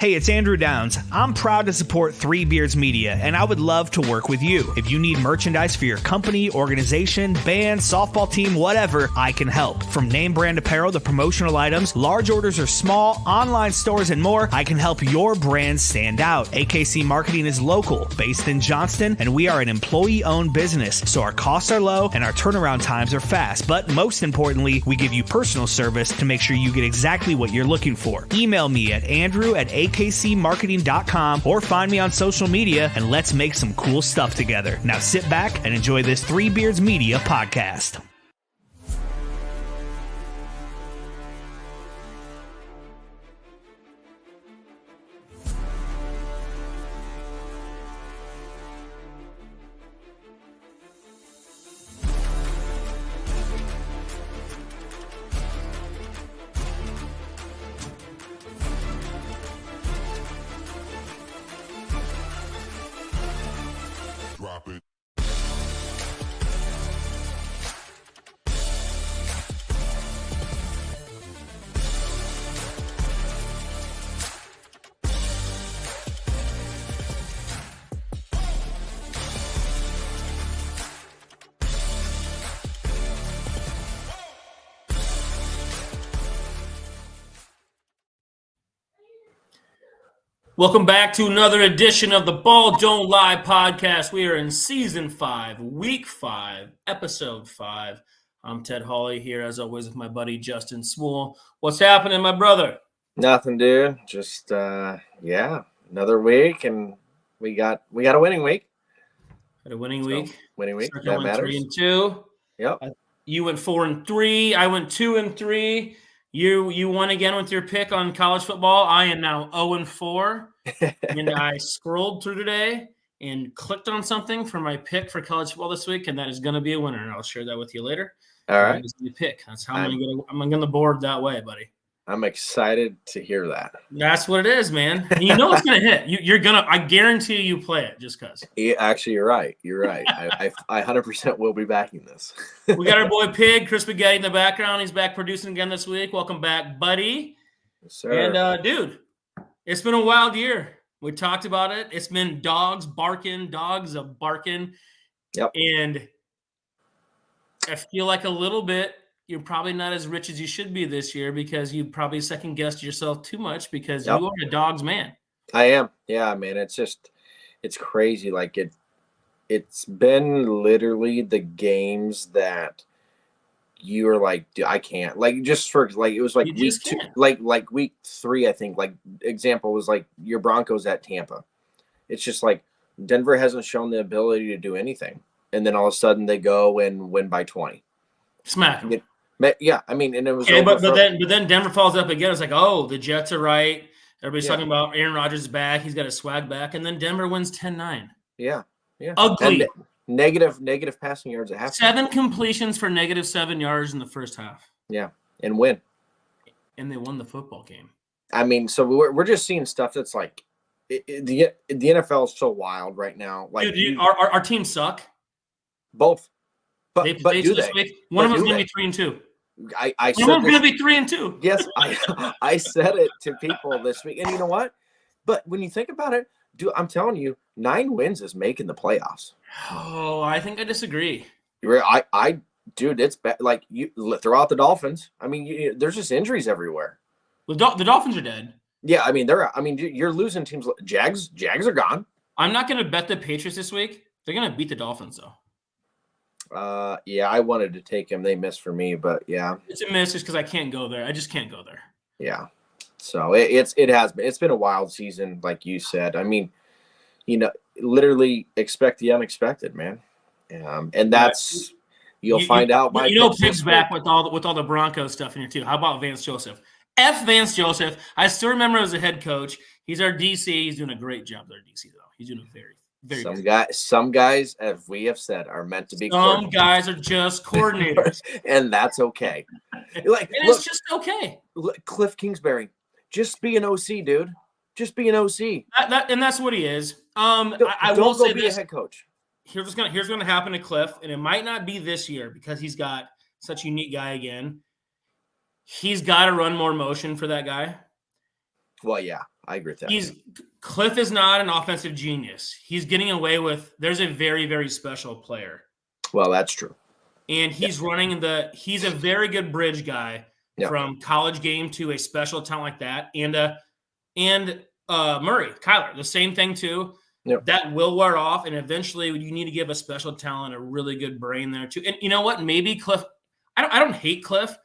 Hey, it's Andrew Downs. I'm proud to support Three Beards Media, and I would love to work with you. If you need merchandise for your company, organization, band, softball team, whatever, I can help. From name brand apparel to promotional items, large orders or small, online stores, and more, I can help your brand stand out. AKC Marketing is local, based in Johnston, and we are an employee-owned business, so our costs are low and our turnaround times are fast. But most importantly, we give you personal service to make sure you get exactly what you're looking for. Email me at andrew@akcmarketing.com or find me on social media and let's make some cool stuff together. Now sit back and enjoy this Three Beards Media podcast. Drop it. Welcome back to another edition of the Ball Don't Lie podcast. We are in season 5, week 5, episode 5. I'm Ted Hawley here, as always, with my buddy Justin Swoole. What's happening, my brother? Nothing, dude. Just another week, and we got a winning week. Had a winning week. Winning week. Circa That went matters. 3-2. Yep. You went 4-3. I went 2-3. You won again with your pick on college football. I am now 0-4. And I scrolled through today and clicked on something for my pick for college football this week, and that is going to be a winner. And I'll share that with you later. All right. That's the pick. That's how I'm going to board that way, buddy. I'm excited to hear that. That's what it is, man. And you know it's going to hit. You're going to – I guarantee you play it just because. Actually, you're right. You're right. I 100% will be backing this. We got our boy Pig, Chris Spaghetti in the background. He's back producing again this week. Welcome back, buddy. Yes, sir. And, dude, it's been a wild year. We talked about it. It's been dogs barking. Yep. And I feel like a little bit you're probably not as rich as you should be this year because you probably second-guessed yourself too much because Yep. you are a dog's man. I am. Yeah, man. It's crazy. Like it's been literally the games that you were like, dude, I can't. Like just for like it was like You week just 2, can't. like week 3, I think. Like example was like your Broncos at Tampa. It's just like Denver hasn't shown the ability to do anything, and then all of a sudden they go and win by 20. Smack him. Yeah, I mean, and it was. Okay, over but then Denver follows up again. It's like, oh, the Jets are right. Everybody's Yeah. talking about Aaron Rodgers is back. He's got his swag back, and then Denver wins 10-9. Yeah. Ugly. And negative passing yards at half. 7 completions for -7 yards in the first half, Yeah, and win. and they won the football game. I mean, so we're just seeing stuff that's like the NFL is so wild right now. Like Dude, our teams suck. both, but They do this they? week. One of But them's do going to be 3-2. I One said of them's this, going to be 3-2. yes, I said it to people this week, and you know what? But when you think about it, dude, I'm telling you, 9 wins is making the playoffs. Oh, I think I disagree. Dude, it's like you throw out the Dolphins. I mean, there's just injuries everywhere. The Dolphins are dead. Yeah, I mean, you're losing teams. Jags are gone. I'm not going to bet the Patriots this week. They're going to beat the Dolphins, though. Yeah, I wanted to take him. They missed for me, but yeah. It's a miss just because I can't go there. I just can't go there. Yeah. So it's been a wild season, like you said. I mean, literally expect the unexpected, man. And that's you'll find out. Pig's back with all the Broncos stuff in here too. How about Vance Joseph? Vance Joseph. I still remember as a head coach. He's our DC. He's doing a great job there, DC though. He's doing a very some guys, as we have said, are meant to be. Some guys are just coordinators, and that's okay. It's just okay. Cliff Kingsbury, just be an OC, dude. Just be an OC. And that's what he is. I will say this: a head coach. Here's what's gonna happen to Cliff, and it might not be this year because he's got such a unique guy again. He's got to run more motion for that guy. Well, yeah, I agree with that. Cliff is not an offensive genius. He's getting away with – there's a very, very special player. Well, that's true. And he's running he's a very good bridge guy from college game to a special talent like that. And Murray, Kyler, the same thing too. Yep. That will wear off, and eventually you need to give a special talent a really good brain there too. And you know what? Maybe Cliff – I don't hate Cliff.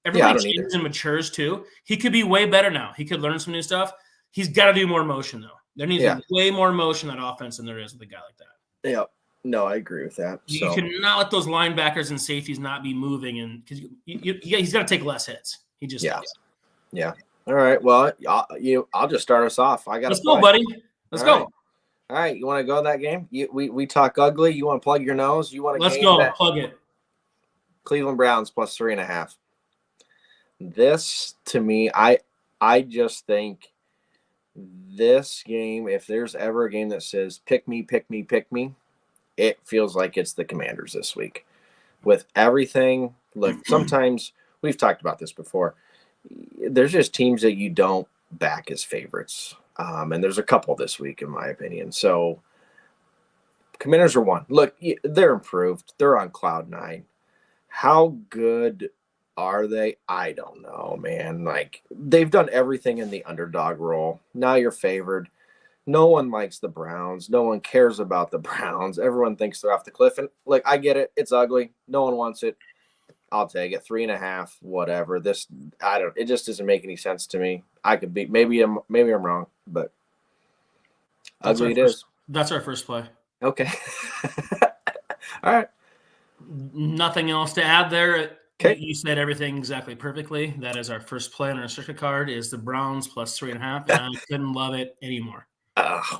Everybody changes and matures too. He could be way better now. He could learn some new stuff. He's got to do more motion, though. There needs to be way more motion in that offense than there is with a guy like that. Yeah. No, I agree with that. You cannot let those linebackers and safeties not be moving, and because he's got to take less hits. He just does. Yeah. All right. Well, I'll just start us off. Let's go, buddy. Let's go. All right. You want to go to that game? We talk ugly. You want to plug your nose? You want to? Let's go. Plug it. Cleveland Browns plus 3.5. This to me, I just think this game, if there's ever a game that says pick me, it feels like it's the Commanders this week. With everything, look, sometimes we've talked about this before. There's just teams that you don't back as favorites. And there's a couple this week, in my opinion. So Commanders are one. Look, they're improved. They're on cloud 9. How good are they? I don't know, man. Like, they've done everything in the underdog role. Now you're favored. No one likes the Browns. No one cares about the Browns. Everyone thinks they're off the cliff. And look, I get it. It's ugly. No one wants it. I'll take it. 3.5, whatever. It just doesn't make any sense to me. I could be, maybe I'm wrong, but ugly it is. That's our first play. Okay. All right. Nothing else to add there. Okay. You said everything exactly perfectly. That is our first play on our circuit card is the Browns plus 3.5. And I couldn't love it anymore.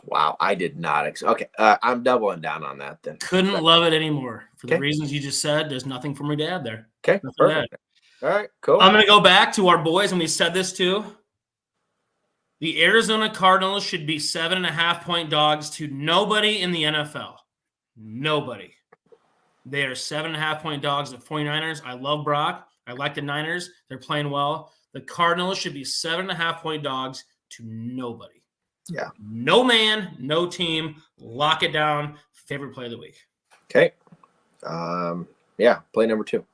Wow. I did not. Okay. I'm doubling down on that then. Couldn't love it anymore. For the reasons you just said, there's nothing for me to add there. Okay. Perfect. All right. Cool. I'm going to go back to our boys, and we said this too. The Arizona Cardinals should be 7.5-point dogs to nobody in the NFL. Nobody. They are 7.5-point dogs at 49ers. I love Brock. I like the Niners. They're playing well. The Cardinals should be 7.5-point dogs to nobody. Yeah. No man, no team. Lock it down. Favorite play of the week. Okay. Yeah. Play number 2.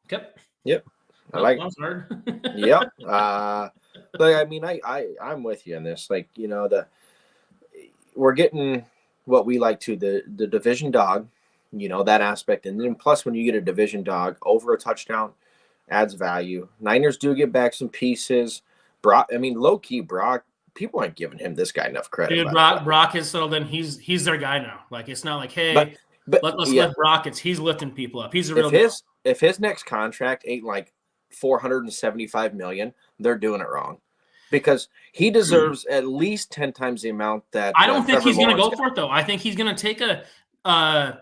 Okay. Yep. I like it. Hard. Yep. I mean, I'm with you on this. Like, we're getting what we like to the division dog, that aspect. And then plus when you get a division dog over a touchdown adds value. Niners do get back some pieces. Brock, low key Brock, people aren't giving him this guy enough credit. Dude, Brock has settled in. He's their guy now. Like, it's not like, hey, let's let Brock. He's lifting people up. He's a real guy. If his next contract ain't like $475 million, they're doing it wrong. Because he deserves at least 10 times the amount that I don't think he's going to go for it, though. I think he's going to take a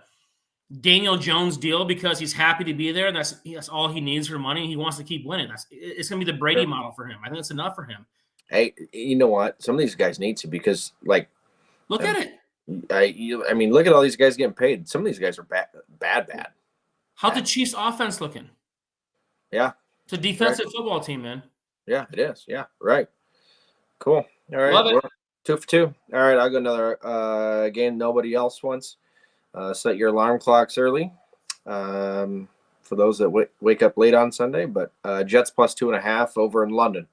Daniel Jones deal because he's happy to be there. That's all he needs for money. He wants to keep winning. It's going to be the Brady model for him. I think that's enough for him. Hey, you know what? Some of these guys need to because, like, look at it. Look at all these guys getting paid. Some of these guys are bad. How's the Chiefs' offense looking? Yeah. It's a defensive football team, man. Yeah, it is. Yeah, right. Cool. All right. Love it. 2 for 2. All right, I'll go another game nobody else wants. Set your alarm clocks early for those that wake up late on Sunday. But Jets plus 2.5 over in London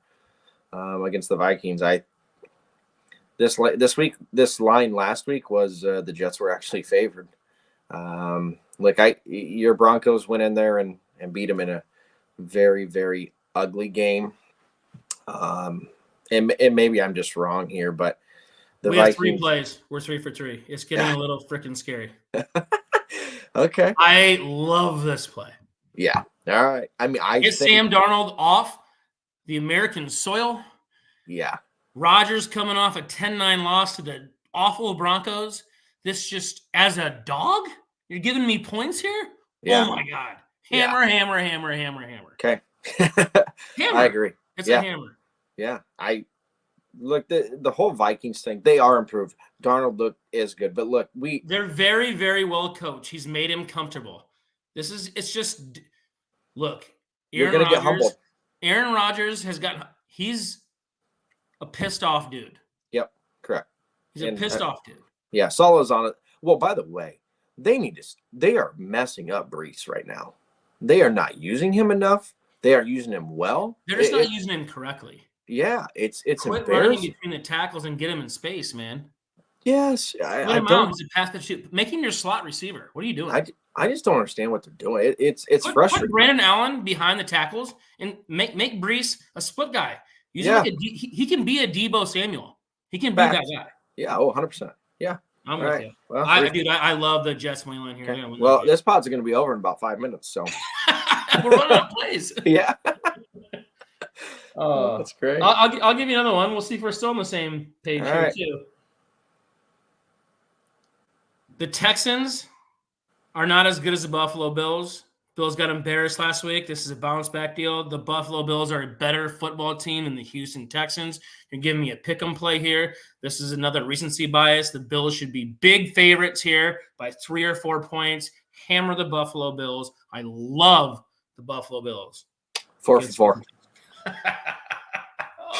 against the Vikings. This line last week was the Jets were actually favored. Your Broncos went in there and beat them in a very, very ugly game. And maybe I'm just wrong here, but we have 3 plays. We're 3 for 3. It's getting a little freaking scary. Okay. I love this play. Yeah. All right. Get Sam Darnold off the American soil. Yeah. Rodgers coming off a 10-9 loss to the awful Broncos. This just, as a dog, you're giving me points here? Yeah. Oh, my God. Hammer. Okay. Hammer. I agree. It's a hammer. Yeah. Look, the whole Vikings thing, they are improved. Darnold is good, but look, they're very, very well coached. He's made him comfortable. Look, you're going to get humbled. Aaron Rodgers has gotten, a pissed off dude. Yep, correct. He's a pissed off dude. Yeah, Salah's on it. Well, by the way, they are messing up Brees right now. They are not using him enough. They are using him well. They're just not using him correctly. Yeah, it's Quit running between the tackles and get him in space, man. Yes, I don't. He's a pass but shoot. Make him your slot receiver. What are you doing? I just don't understand what they're doing. It's frustrating. Put Brandon Allen behind the tackles and make Brees a split guy. He can be a Deebo Samuel. He can be that guy. Yeah, 100%. Yeah. I'm with you. Well, I love the Jets money line here. Okay. Well, this pod's going to be over in about 5 minutes, so. We're running out of plays. Yeah. That's great. I'll give you another one. We'll see if we're still on the same page here, too. The Texans are not as good as the Buffalo Bills. Bills got embarrassed last week. This is a bounce-back deal. The Buffalo Bills are a better football team than the Houston Texans. You're giving me a pick-em play here. This is another recency bias. The Bills should be big favorites here by 3 or 4 points. Hammer the Buffalo Bills. I love the Buffalo Bills. 4 for 4.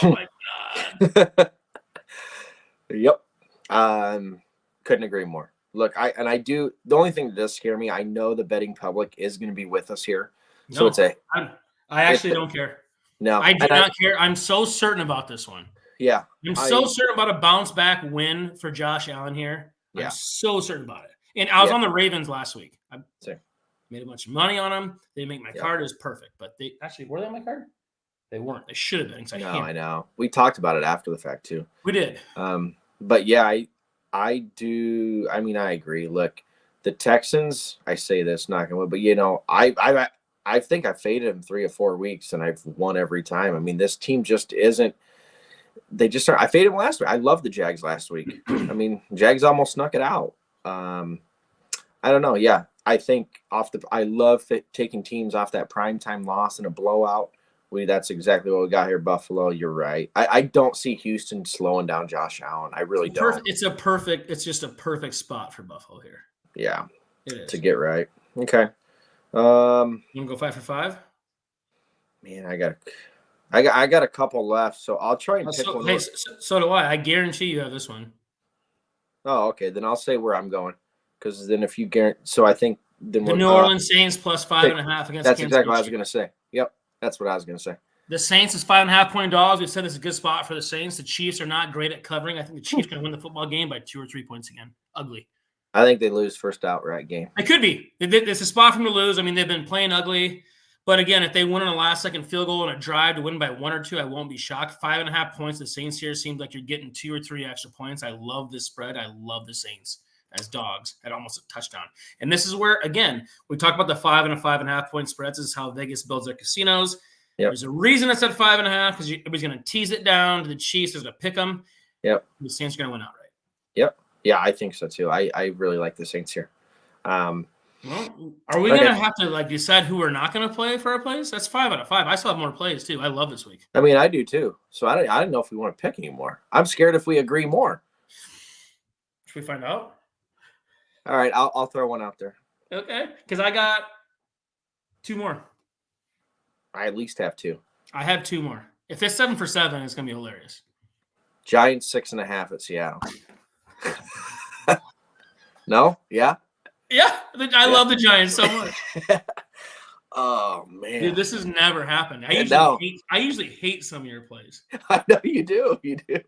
Oh, my God. Yep. Couldn't agree more. Look, the only thing that does scare me, I know the betting public is going to be with us here. So I actually don't care. No. I do not care. I'm so certain about this one. Yeah. I'm so certain about a bounce back win for Josh Allen here. Yeah. I'm so certain about it. And I was on the Ravens last week. I made a bunch of money on them. They make my card. It was perfect. But they actually, were they on my card? They weren't. They should have been. I know. We talked about it after the fact too. We did. But yeah, I do. I mean, I agree. Look, the Texans, I say this, not gonna win, but I think I faded them 3 or 4 weeks and I've won every time. I mean, this team just isn't. They just are. I faded them last week. I loved the Jags last week. I mean, Jags almost snuck it out. I don't know. Yeah, I think I love taking teams off that primetime loss in a blowout. That's exactly what we got here, Buffalo. You're right. I don't see Houston slowing down Josh Allen. I really don't. It's just a perfect spot for Buffalo here. Yeah, it is to get right. Okay. You want to go 5 for 5? Man, I got a couple left, so I'll try and pick one. Hey, so do I. I guarantee you have this one. Oh, okay. Then I'll say where I'm going, because then if you guarantee, so I think then the New Orleans Saints plus 5.5 against. That's exactly what I was going to say. Yep. That's what I was going to say. The Saints is 5.5 point dogs. We said this is a good spot for the Saints. The Chiefs are not great at covering. I think the Chiefs are going to win the football game by 2 or 3 points again. Ugly. I think they lose first outright game. It could be. It's a spot for them to lose. I mean, they've been playing ugly. But again, if they win on a last-second field goal and a drive to win by 1 or 2, I won't be shocked. 5.5 points. The Saints here seems like you're getting 2 or 3 extra points. I love this spread. I love the Saints as dogs at almost a touchdown. And this is where, again, we talk about the 5 and a 5.5 point spreads. This is how Vegas builds their casinos. Yep. There's a reason it's at 5.5 because everybody's going to tease it down to the Chiefs. There's going to pick them. Yep. The Saints are going to win outright. Yep. Yeah, I think so too. I really like the Saints here. Well, are we going to have to decide who we're not going to play for our plays? That's 5 out of 5. I still have more plays too. I love this week. I mean, I do too. So I don't know if we want to pick anymore. I'm scared if we agree more. Should we find out? All right, I'll throw one out there. Okay, because I got 2 more. I at least have 2. I have 2 more. If it's 7 for 7, it's going to be hilarious. Giants 6.5 at Seattle. No? Yeah? Yeah. I love the Giants so much. Oh, man. Dude, this has never happened. I usually hate some of your plays. I know you do. You do.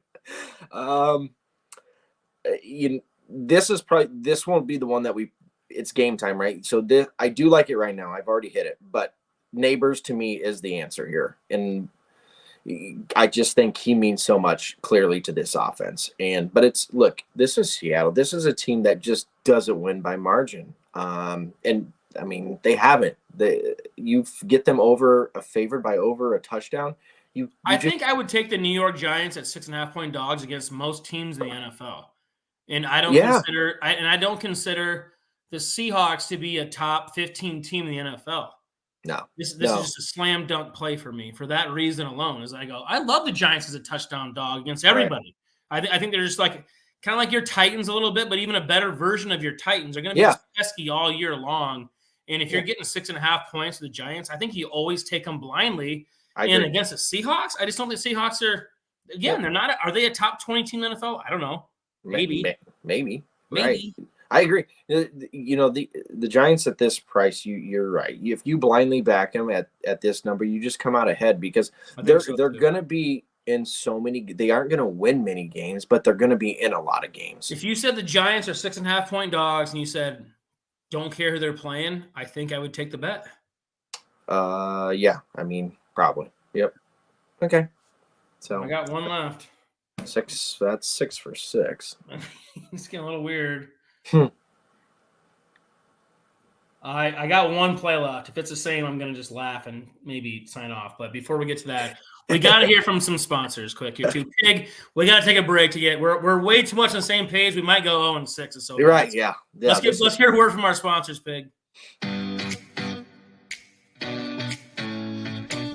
This won't be the one that it's game time, right? So I do like it right now. I've already hit it, but Neighbors to me is the answer here. And I just think he means so much clearly to this offense. But this is Seattle. This is a team that just doesn't win by margin. And I mean, they haven't. You get them favored by over a touchdown. I think I would take the New York Giants at 6.5 point dogs against most teams in the NFL. And I don't consider the Seahawks to be a top 15 team in the NFL. No. This is just a slam dunk play for me for that reason alone. As I go, I love the Giants as a touchdown dog against everybody. Right. I think they're just kind of like your Titans a little bit, but even a better version of your Titans. They're going to be pesky all year long. And if you're getting 6.5 points to the Giants, I think you always take them blindly. And against the Seahawks, I just don't think Seahawks are Again, they're not. Are they a top 20 team in the NFL? I don't know. Maybe. Right. I agree. The Giants at this price, you're right. If you blindly back them at this number, you just come out ahead because they're going to be in so many. They aren't going to win many games, but they're going to be in a lot of games. If you said the Giants are 6.5-point dogs and you said don't care who they're playing, I think I would take the bet. Yeah. I mean, probably. Yep. Okay. So I got one left. 6. That's 6 for 6. It's getting a little weird. I got one play left. If it's the same, I'm going to just laugh and maybe sign off. But before we get to that, we got to hear from some sponsors quick here too. Pig, we got to take a break to get. We're way too much on the same page. We might go 0-6. So you're right. Yeah. Let's hear a word from our sponsors, Pig.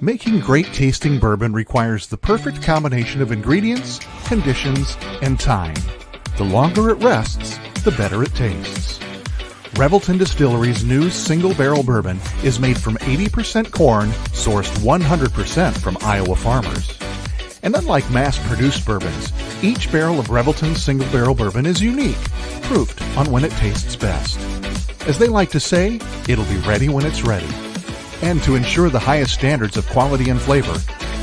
Making great tasting bourbon requires the perfect combination of ingredients, conditions, and time. The longer it rests, the better it tastes. Revelton Distillery's new single barrel bourbon is made from 80% corn, sourced 100% from Iowa farmers. And unlike mass-produced bourbons, each barrel of Revelton's single barrel bourbon is unique, proofed on when it tastes best. As they like to say, it'll be ready when it's ready. And to ensure the highest standards of quality and flavor,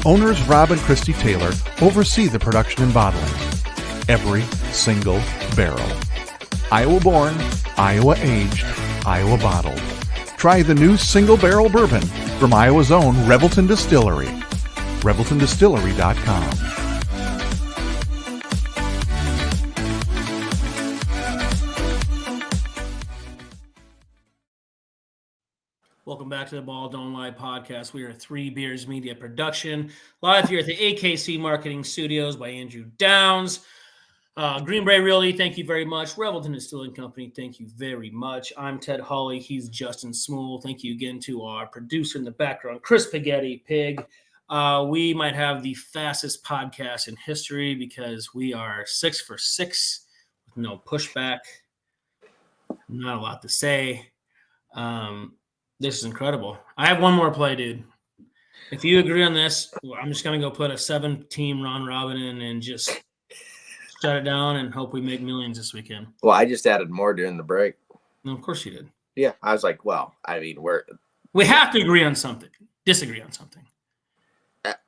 owners Rob and Christy Taylor oversee the production and bottling. Every single barrel. Iowa born, Iowa aged, Iowa bottled. Try the new single barrel bourbon from Iowa's own Revelton Distillery. ReveltonDistillery.com. Welcome back to the Ball Don't Lie podcast. We are 3 Beers Media production, live here at the AKC Marketing Studios by Andrew Downs. Green Bay Realty, thank you very much. Revelton Distilling Company, thank you very much. I'm Ted Hawley. He's Justin Smool. Thank you again to our producer in the background, Chris Pig. We might have the fastest podcast in history because we are 6 for 6 with no pushback. Not a lot to say. This is incredible. I have one more play, dude. If you agree on this, I'm just going to go put a 7-team round robin in and just shut it down and hope we make millions this weekend. Well, I just added more during the break. No, of course you did. Yeah, I was like, well, I mean, we have to agree on something. Disagree on something.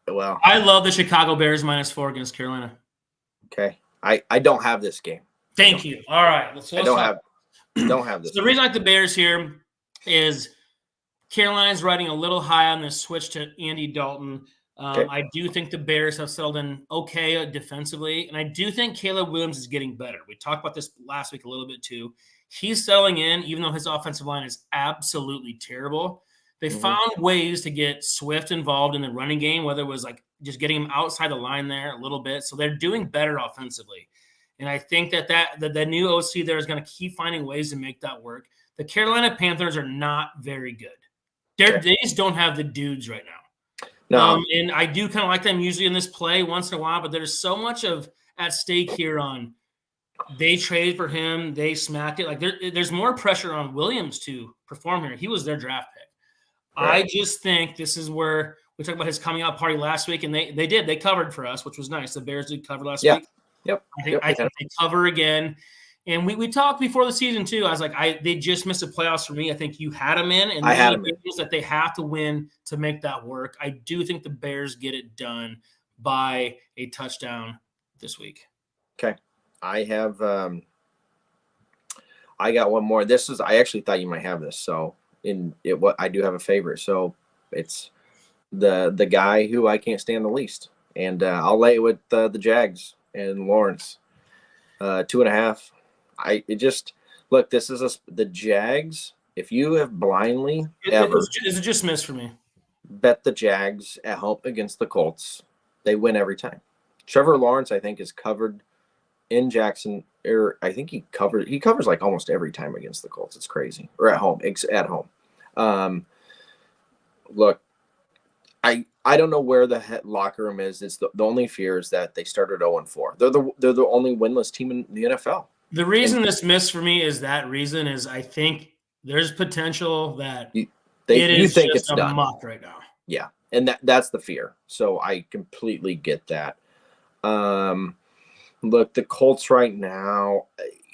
Well, I love the Chicago Bears -4 against Carolina. Okay. I don't have this game. Thank you. All right. I don't have this. So the reason I like the Bears here is Carolina's riding a little high on this switch to Andy Dalton. Okay. I do think the Bears have settled in okay defensively, and I do think Caleb Williams is getting better. We talked about this last week a little bit too. He's settling in, even though his offensive line is absolutely terrible. They found ways to get Swift involved in the running game, whether it was like just getting him outside the line there a little bit. So they're doing better offensively. And I think that the new OC there is going to keep finding ways to make that work. The Carolina Panthers are not very good. They just don't have the dudes right now. No. And I do kind of like them usually in this play once in a while, but there's so much at stake here on they traded for him, they smacked it. Like there's more pressure on Williams to perform here. He was their draft pick. Right. I just think this is where we talked about his coming out party last week, and they covered for us, which was nice. The Bears did cover last week. Yep. I think they cover again. And we talked before the season too. I was like, they just missed the playoffs for me. I think you had them in, and I had them in. That they have to win to make that work. I do think the Bears get it done by a touchdown this week. Okay, I have. I got one more. I actually thought you might have this. So I do have a favorite. So it's the guy who I can't stand the least, and I'll lay it with the Jags and Lawrence, 2.5. This is the Jags. If you have blindly it's a just miss for me. Bet the Jags at home against the Colts, they win every time. Trevor Lawrence, I think, is covered in Jackson. I think he covers like almost every time against the Colts. It's crazy. Or at home. Look, I don't know where the locker room is. It's the only fear is that they started 0-4. They're the only winless team in the NFL. The reason this missed for me is I think there's potential that you think it's done muck right now. Yeah, and that's the fear. So I completely get that. Look, the Colts right now,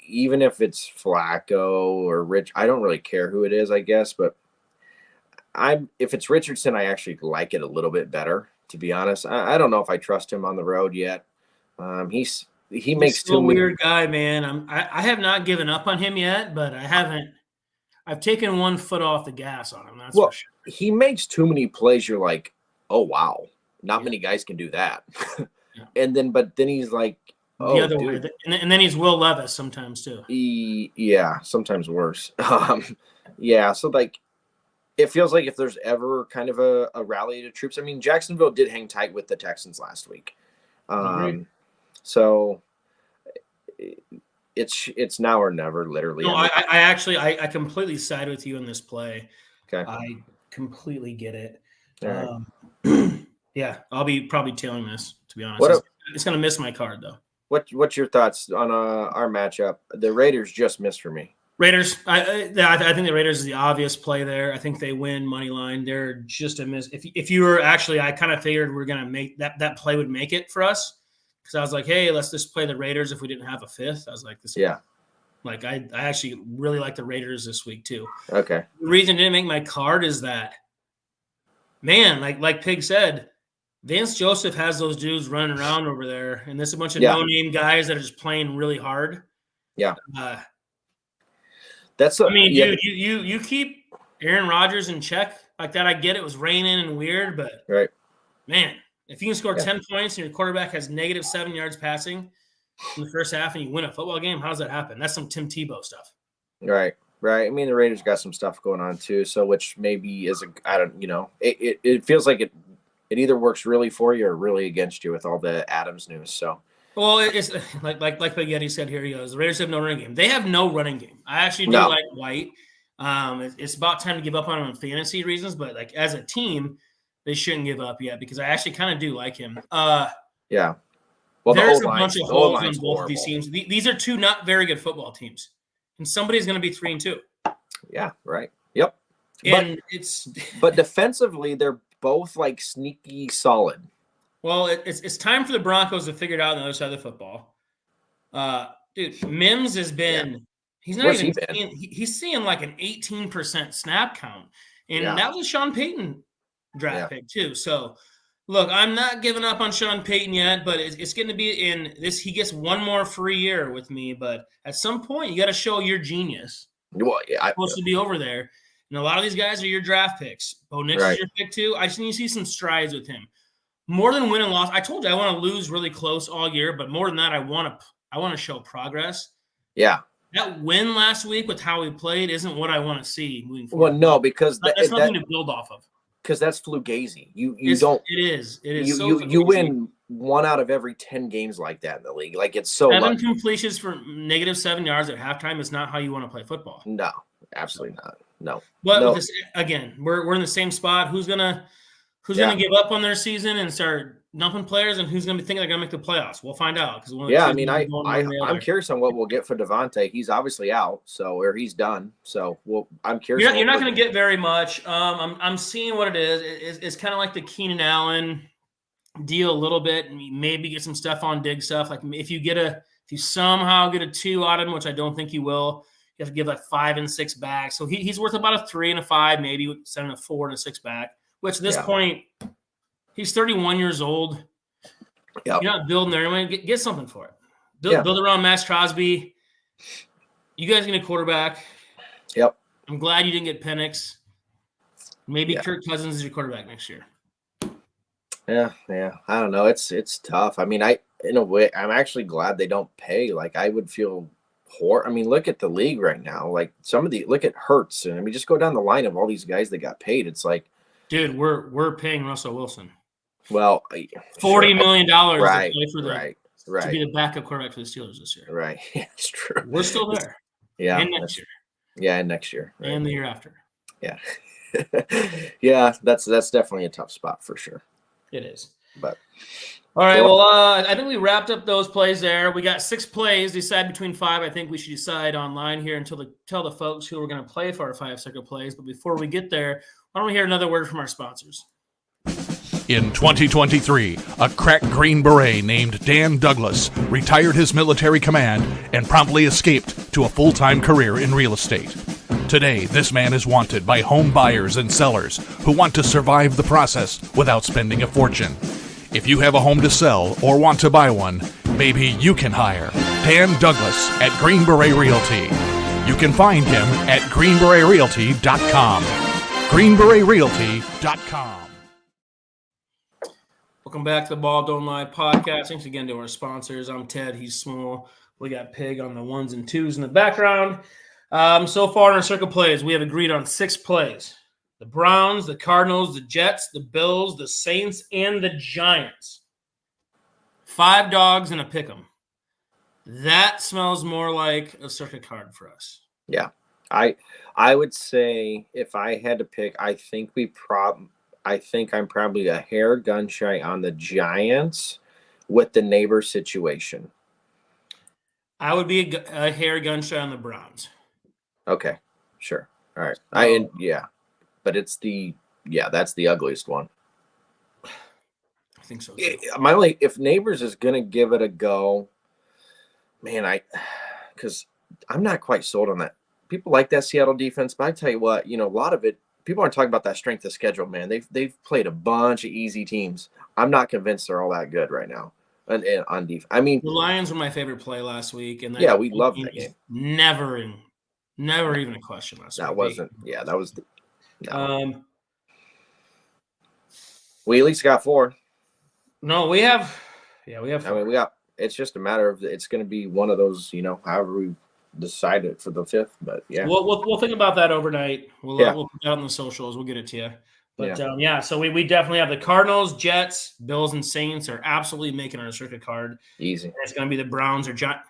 even if it's Flacco or Rich, I don't really care who it is, I guess, but if it's Richardson, I actually like it a little bit better, to be honest. I don't know if I trust him on the road yet. He makes too many weird guy, man. I have not given up on him yet, but I've taken one foot off the gas on him. That's for sure. He makes too many plays. You're like, oh wow, not many guys can do that. But then he's like, oh, the other way, and then he's Will Levis sometimes too. Yeah, sometimes worse. So like, it feels like if there's ever kind of a rally to troops. I mean, Jacksonville did hang tight with the Texans last week. So it's now or never, literally. No, I completely side with you in this play. Okay. I completely get it. Right. Yeah, I'll be probably tailing this, to be honest. It's going to miss my card, though. What's your thoughts on our matchup? The Raiders just missed for me. Raiders, I think the Raiders is the obvious play there. I think they win money line. They're just a miss. If you were actually, I kind of figured we're going to make that play would make it for us, because I was like, hey, let's just play the Raiders if we didn't have a fifth. I was like, this. Yeah. Like I actually really like the Raiders this week too. Okay. The reason I didn't make my card is that, man, like Pig said, Vance Joseph has those dudes running around over there, and there's a bunch of no-name guys that are just playing really hard. Yeah. Dude, you keep Aaron Rodgers in check like that. I get it was raining and weird, but right, man, if you can score 10 points and your quarterback has -7 yards passing in the first half and you win a football game, how does that happen? That's some Tim Tebow stuff. Right. I mean, the Raiders got some stuff going on too, so which maybe is it feels like it either works really for you or really against you with all the Adams news. So. Well, it's like Spaghetti said here. He goes, the Raiders have no running game. They have no running game. I actually do like White. It's about time to give up on him in fantasy reasons, but like as a team, they shouldn't give up yet because I actually kind of do like him. Yeah. Well, there's a bunch of holes on both of these teams. These are two not very good football teams, and somebody's going to be 3-2. Yeah. Right. Yep. And but defensively, they're both like sneaky solid. Well, it's time for the Broncos to figure it out on the other side of the football. Dude, Mims has been he's not even he's seeing like an 18% snap count. And that was a Sean Payton draft pick too. So look, I'm not giving up on Sean Payton yet, but it's going to be in this. He gets one more free year with me, but at some point you got to show your genius. Well, yeah, supposed to be over there. And a lot of these guys are your draft picks. Bo Nix is your pick too. I just need to see some strides with him. More than win and loss, I told you I want to lose really close all year, but more than that, I want to show progress. Yeah. That win last week with how he played isn't what I want to see moving forward. Well, no, because that's nothing to build off of. Because that's Fugazi. You win 1 out of every 10 games like that in the league. Like it's so 7 completions for -7 yards at halftime is not how you want to play football. No, absolutely not. No. But with this, again, we're in the same spot. Who's gonna give up on their season and start dumping players, and who's gonna be thinking they're gonna make the playoffs? We'll find out. I'm curious on what we'll get for Devontae. He's obviously out, or he's done. So I'm curious. You're not going to get very much. I'm seeing what it is. It's kind of like the Keenan Allen deal a little bit. Maybe get some stuff on Diggs stuff. Like if you somehow get a 2 out of him, which I don't think you will, you have to give like 5 and 6 back. So he's worth about a 3 and a 5, maybe sending a 4 and a 6 back. Which at this point, he's 31 years old. Yep. You're not building there anyway. Get something for it. Build around Max Crosby. You guys get a quarterback. Yep. I'm glad you didn't get Penix. Maybe Kirk Cousins is your quarterback next year. Yeah. I don't know. It's tough. I mean, in a way, I'm actually glad they don't pay. Like I would feel I mean, look at the league right now. Like look at Hurts, and I mean, just go down the line of all these guys that got paid. It's like, dude, we're paying Russell Wilson. Well, $40 million to play for to be the backup quarterback for the Steelers this year. Right, it's true. We're still there. Yeah, and next year. Yeah, and next year. Right. And the year after. Yeah, yeah, that's definitely a tough spot for sure. It is. But all right, well, I think we wrapped up those plays there. We got 6 plays. Decide between 5. I think we should decide online here tell the folks who we're going to play for our 5-second plays. But before we get there, why don't we hear another word from our sponsors? In 2023, a crack Green Beret named Dan Douglas retired his military command and promptly escaped to a full-time career in real estate. Today, this man is wanted by home buyers and sellers who want to survive the process without spending a fortune. If you have a home to sell or want to buy one, maybe you can hire Dan Douglas at Green Beret Realty. You can find him at greenberetrealty.com. greenberetrealty.com. Welcome back to the Ball Don't Lie podcast. Thanks again to our sponsors. I'm Ted. He's Small. We got Pig on the ones and twos in the background. So far in our circle plays, we have agreed on 6 plays. The Browns, the Cardinals, the Jets, the Bills, the Saints, and the Giants. 5 dogs and a pick'em. That smells more like a circuit card for us. Yeah. I would say if I had to pick, I think I'm probably a hair gun shy on the Giants with the neighbor situation. I would be a hair gun shy on the Browns. Okay, sure. All right. But that's the ugliest one. I think so. If Neighbors is gonna give it a go, man, because I'm not quite sold on that. People like that Seattle defense, but I tell you what, a lot of it. People aren't talking about that strength of schedule, man. They've played a bunch of easy teams. I'm not convinced they're all that good right now on defense. I mean, the Lions were my favorite play last week, and we loved that game. Never even a question last week. That wasn't. Yeah, that was. We at least got 4. No, we have. Yeah, we have 4. I mean, we got. It's just a matter of it's going to be one of those. However we decide it for the 5th, but yeah, we'll think about that overnight. We'll put that on the socials. We'll get it to you. But so we definitely have the Cardinals, Jets, Bills, and Saints are absolutely making our circuit card easy. And it's going to be the Browns or Giants.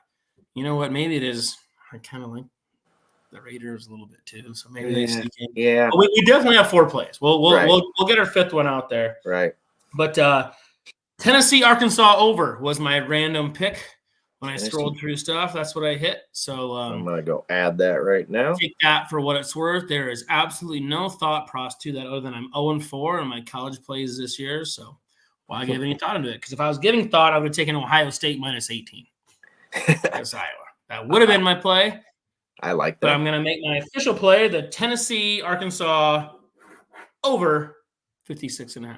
You know what? Maybe it is. I kind of like the Raiders a little bit too. So maybe they sneak in. Yeah, but we definitely have 4 plays. We'll get our 5th one out there. Right. But Tennessee, Arkansas over was my random pick. When I scrolled through stuff, that's what I hit. So I'm going to go add that right now. Take that for what it's worth. There is absolutely no thought process to that other than I'm 0-4 in my college plays this year. So why give any thought into it? Because if I was giving thought, I would have taken Ohio State minus 18. That's Iowa. That would have been my play. I like that. But I'm going to make my official play, the Tennessee, Arkansas over 56.5.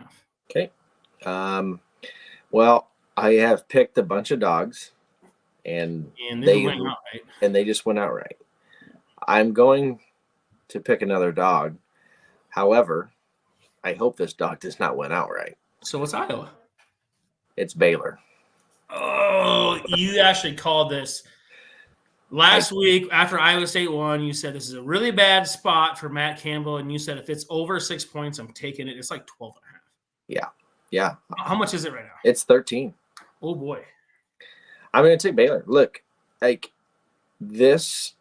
Okay. Well, I have picked a bunch of dogs. And they went outright. And they just went outright. I'm going to pick another dog. However, I hope this dog does not win outright. So what's Iowa? It's Baylor. Oh, you actually called this last week after Iowa State won. You said this is a really bad spot for Matt Campbell, and you said if it's over 6 points, I'm taking it. It's like 12.5. Yeah. How much is it right now? It's 13. Oh boy. I'm going to take Baylor. Look, this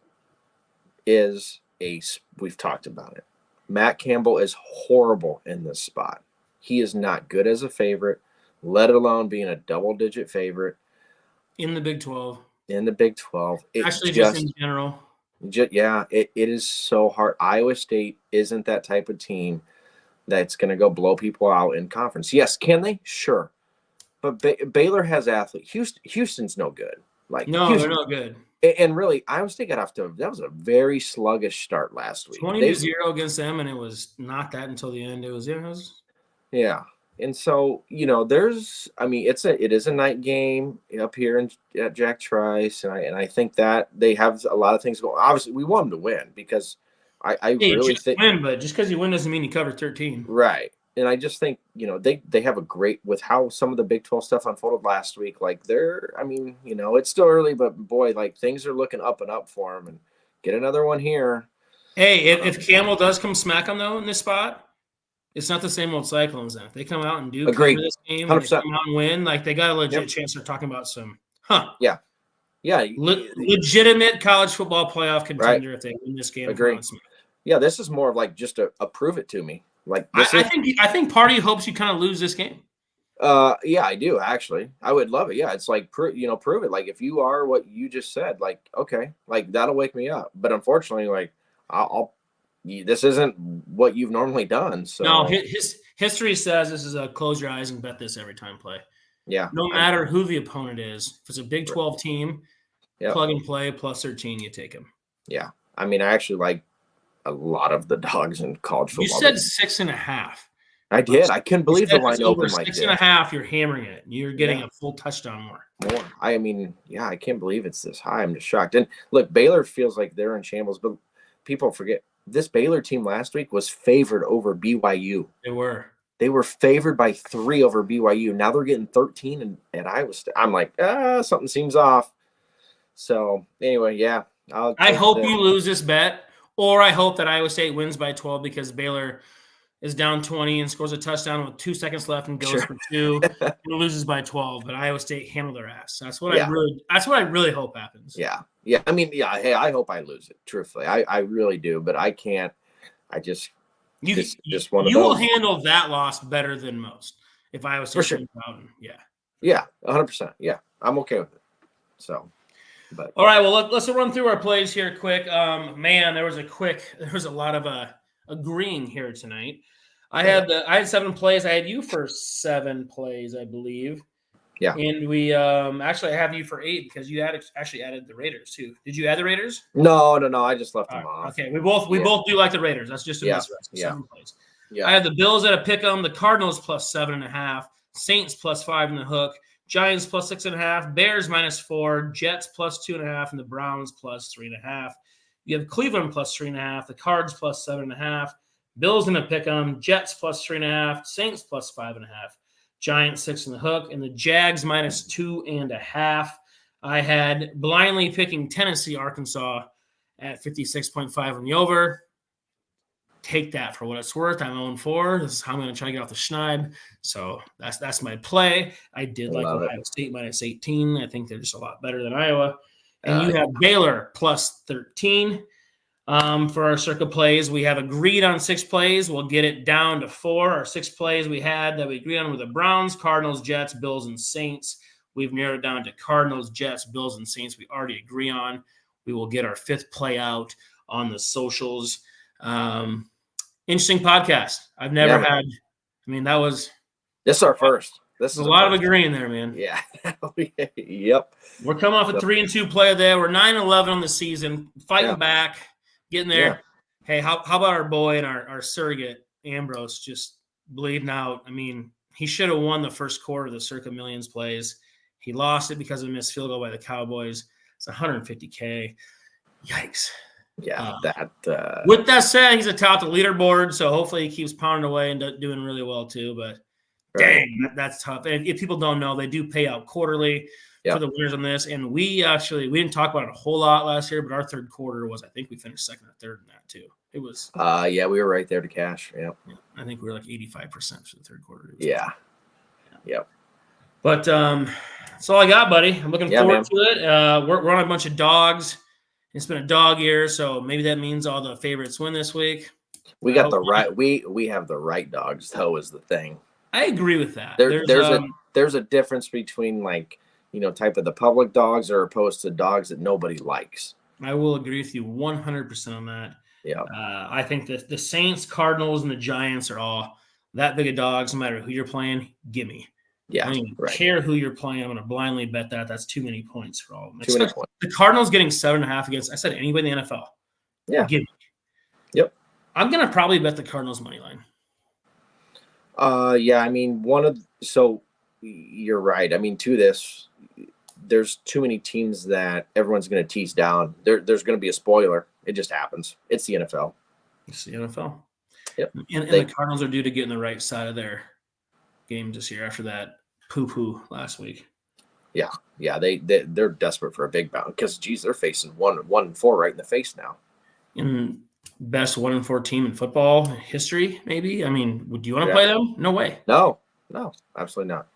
is we've talked about it. Matt Campbell is horrible in this spot. He is not good as a favorite, let alone being a double-digit favorite. In the Big 12. Actually, just in general. It is so hard. Iowa State isn't that type of team that's going to go blow people out in conference. Yes, can they? Sure. But Baylor has athletes. Houston's no good. They're not good. And really, Iowa State got off to that was a very sluggish start last week. 20-0 against them, and it was not that until the end. It was. Yeah. And so, it is a night game up here at Jack Trice, and I think that they have a lot of things going. Obviously, we want them to win because I really think win, but just because you win doesn't mean you cover 13. Right. And I just think, they have a great with how some of the Big 12 stuff unfolded last week. It's still early, but boy, things are looking up and up for them. And get another one here. Hey, if Campbell does come smack them though in this spot, it's not the same old Cyclones. Then if they come out and do cover this game, and they come out and win, they got a legit chance. They're talking about some, legitimate college football playoff contender if they win this game. Agree. Yeah, this is more of just a prove it to me. I think part of you hopes you kind of lose this game. Yeah, I do actually. I would love it. Yeah, it's prove it. If you are what you just said, okay, that'll wake me up. But unfortunately, this isn't what you've normally done. So no, history says this is a close your eyes and bet this every time play. Yeah. No matter who the opponent is. If it's a Big 12 team, plug and play plus 13, you take them. Yeah. I mean, I actually like a lot of the dogs in college football. You said 6.5. I did. I couldn't believe the line opened like this. this. 6.5, you're hammering it. You're getting a full touchdown more. I mean, yeah, I can't believe it's this high. I'm just shocked. And look, Baylor feels like they're in shambles, but people forget this Baylor team last week was favored over BYU. They were favored by 3 over BYU. Now they're getting 13 at Iowa State. I'm like, something seems off. So anyway, yeah. I hope you lose this bet, or I hope that Iowa State wins by 12 because Baylor is down 20 and scores a touchdown with 2 seconds left and goes for 2 and loses by 12. But Iowa State handled their ass. That's what I really hope happens. Yeah. Yeah. I mean, yeah. Hey, I hope I lose it. Truthfully, I really do. But I can't. I just want to. You will handle that loss better than most. If Iowa State sure. out, yeah, 100%. Yeah, I'm okay with it. So. But all right, well let's run through our plays here quick. Man, there was a lot of agreeing here tonight. I had 7 plays. I had you for 7 plays, I believe. Yeah. And we actually I have you for 8 because you actually added the Raiders too. Did you add the Raiders? No. I just left them off. Okay, we both do like the Raiders. That's just a miss. 7 plays. Yeah. I had the Bills at a pick 'em, the Cardinals plus 7.5, Saints plus 5 in the hook. Giants plus 6.5, Bears minus 4, Jets plus 2.5, and the Browns plus 3.5. You have Cleveland plus 3.5, the Cards plus 7.5, Bills in a pick 'em, Jets plus 3.5, Saints plus 5.5, Giants 6 in the hook, and the Jags minus 2.5. I had blindly picking Tennessee, Arkansas at 56.5 on the over. Take that for what it's worth. I'm 0-4. This is how I'm going to try to get off the schneid. So that's my play. I did like Ohio State minus 18. I think they're just a lot better than Iowa. And you have Baylor plus 13 for our circa plays. We have agreed on 6 plays. We'll get it down to 4. Our 6 plays we had that we agreed on were the Browns, Cardinals, Jets, Bills, and Saints. We've narrowed it down to Cardinals, Jets, Bills, and Saints. We already agree on. We will get our 5th play out on the socials. Interesting podcast. I've never had. I mean, this is our first. This is a lot of agreeing there, man. Yeah. Yep. We're coming off a 3-2 play there. We're 9-11 on the season, fighting back, getting there. Yeah. Hey, how about our boy and our surrogate Ambrose just bleeding out? I mean, he should have won the first quarter of the Circa Millions plays. He lost it because of a missed field goal by the Cowboys. It's $150K. Yikes. Yeah, with that said, he's atop the leaderboard, so hopefully he keeps pounding away and doing really well too. But dang, that's tough. And if people don't know, they do pay out quarterly for the winners on this. And we didn't talk about it a whole lot last year, but our third quarter was, I think we finished second or third in that too. It was we were right there to cash. Yep. Yeah, I think we were like 85% for the third quarter. Yeah. Yep. But that's all I got, buddy. I'm looking forward to it. We're on a bunch of dogs. It's been a dog year, so maybe that means all the favorites win this week. We got the right. We have the right dogs, though, is the thing. I agree with that. There's a difference between type of the public dogs or opposed to dogs that nobody likes. I will agree with you 100% on that. Yeah. I think that the Saints, Cardinals, and the Giants are all that big of dogs. No matter who you're playing, gimme. Yeah, I don't even care who you're playing. I'm going to blindly bet that. That's too many points for all of them. Too many points. The Cardinals getting 7.5 against, I said, anybody in the NFL. Yeah. Give me. Yep. I'm going to probably bet the Cardinals money line. Yeah, I mean, so you're right. I mean, to this, there's too many teams that everyone's going to tease down. There's going to be a spoiler. It just happens. It's the NFL. It's the NFL. Yep. And the Cardinals are due to get in the right side of their game this year after that poo-poo last week. Yeah, they're desperate for a big bounce because, geez, they're facing 1-4 right in the face now. And best 1-4 team in football history, maybe. I mean, do you want to play them? No way. No, absolutely not.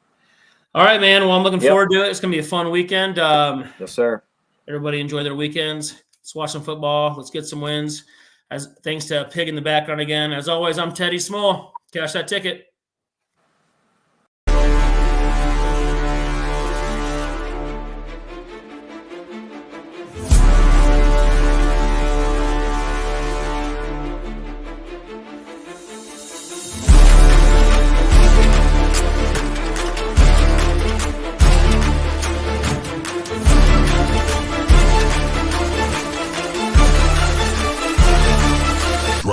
All right, man. Well, I'm looking forward to it. It's gonna be a fun weekend. Yes, sir. Everybody enjoy their weekends. Let's watch some football. Let's get some wins. Thanks to Pig in the background again. As always, I'm Teddy Small. Cash that ticket.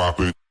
drop it.